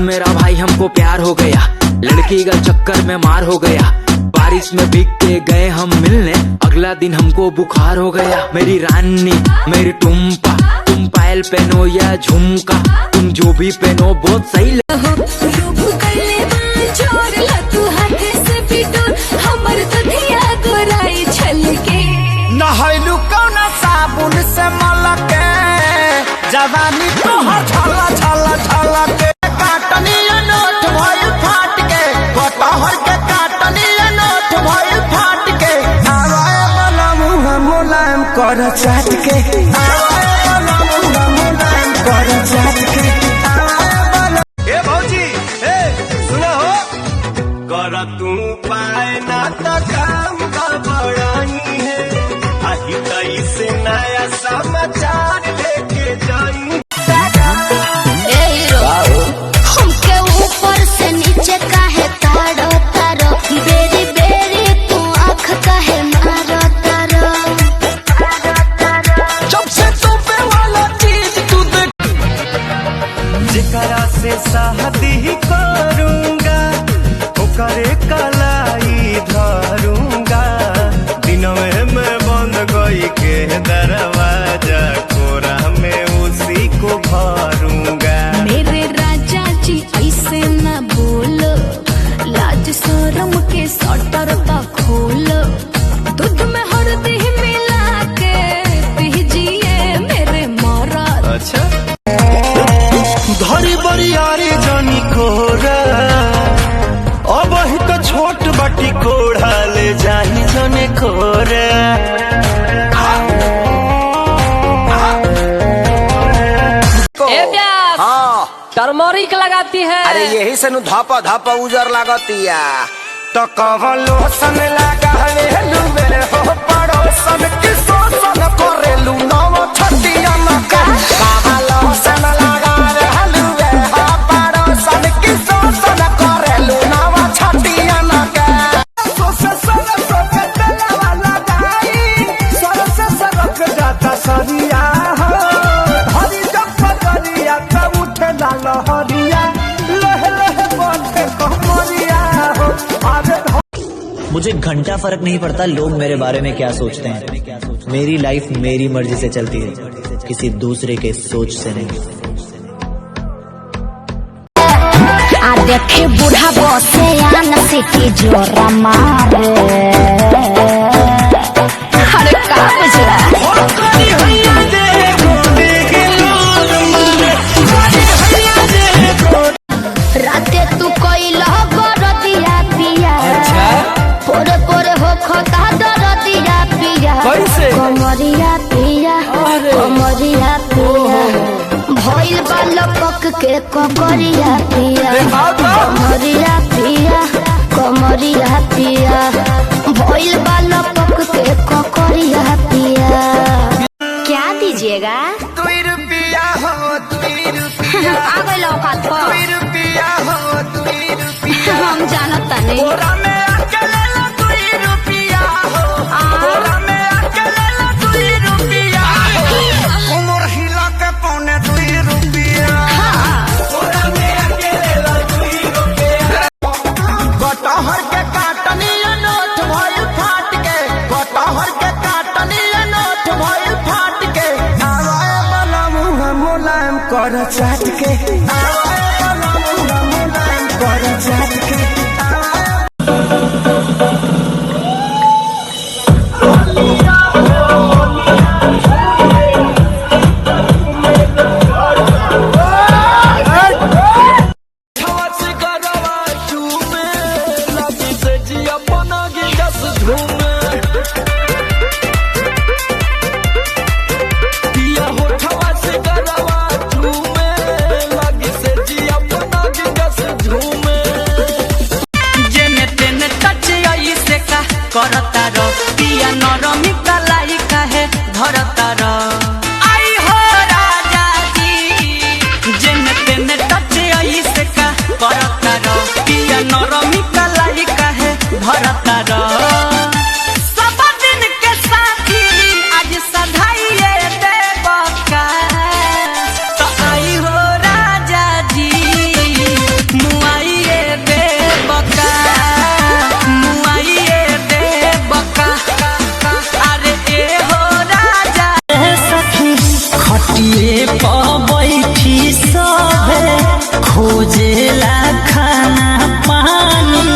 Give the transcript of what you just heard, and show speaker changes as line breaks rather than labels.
मेरा भाई हमको प्यार हो गया, लड़की का चक्कर में मार हो गया। बारिश में भीग के गए हम मिलने, अगला दिन हमको बुखार हो गया। मेरी रानी मेरी टुम्पा, तुम पायल पहनो या झुमका, तुम जो भी पहनो बहुत सही
नहलू कौना साबुन से मलके, जवानी तोहर छला छला छला के। काटनिया नोट भइल फाट के, कटहर के काटनिया नोट भइल फाट के। आवाए वाला मुँह मुलायम कर चाट के, आवाए वाला मुँह मुलायम कर चाट के। ए भौजी ए सुना हो, कर तू पाए ना तो काम गड़बड़ाई है। से नया समाचार लेके जाई।
हमके ऊपर से नीचे काहे तारो तारो, बेरी बेरी तू आँख काहे मारो तारो।
जब से तू पे वाला चीज तू देख, जेकरा से शादी करूंगा ओकरे कलाई धरूंगा। दिनवे में बंद गई के दरवाजा, कोरा में उसी को भरूंगा।
मेरे राजा जी ऐसे न बोलो, लाज शरम के सटर का खोलो। दूध में हल्दी मिला के पीजिए मेरे मरद।
अच्छा धरी बरियारी जानी कोरा, अब ही तो छोट बाटी कोढ़ा ले जाही जने कोरा।
टर्मरिक लगाती है।
अरे यही से नु धापा धापा उजर लागतिया। तो कवन लोसन लगा लेलू मेरे हो पड़ोसन की शोषण करेलू नव छतिया मका। कवन लोसन लगा लेलू मेरे हो पड़ोसन की शोषण करेलू नव छतिया मका। सोसे सोसे सोके तेलवा लगाई, सोसे सरक जाता सरिया हो। हरी जब पगरिया तब उठे लहरिया, लह लह बोलते कहमरिया हो।
मुझे घंटा फर्क नहीं पड़ता लोग मेरे बारे में क्या सोचते हैं। मेरी लाइफ मेरी मर्जी से चलती है, किसी दूसरे के सोच से नहीं।
आ देखे बूढ़ा बसे आन सिटी जोरा मारे। अरे का बुझला राते तू कोई लहबर दिया पिया। पोरे पोरे हो खोता दर दिया पिया। कमरिया पिया कमरिया पिया, भइल बाल पक के ककरिया पिया। कमरिया पिया कमरिया पिया, भइल बाल पक के ककरिया पिया। क्या दीजिएगा?
2 रुपया हो 2 रुपया।
आ गई औकात पर।
2 रुपया हो 2 रुपया।
हम जानत नहीं।
बोरा में अकेले 2 रुपया हो, बोरा में अकेले 2 रुपया हो। उमर हिला के पौने 2 रुपया। बोरा में अकेले 2 रुपया। कटहर के काटनिया नोट भइल फाट के, कटहर के काटनिया नोट भइल फाट के। आवाए वाला मुँह मुलायम कर चाट के, आवाए वाला मुँह मुलायम कर चाट के।
खोजेला खाना पानी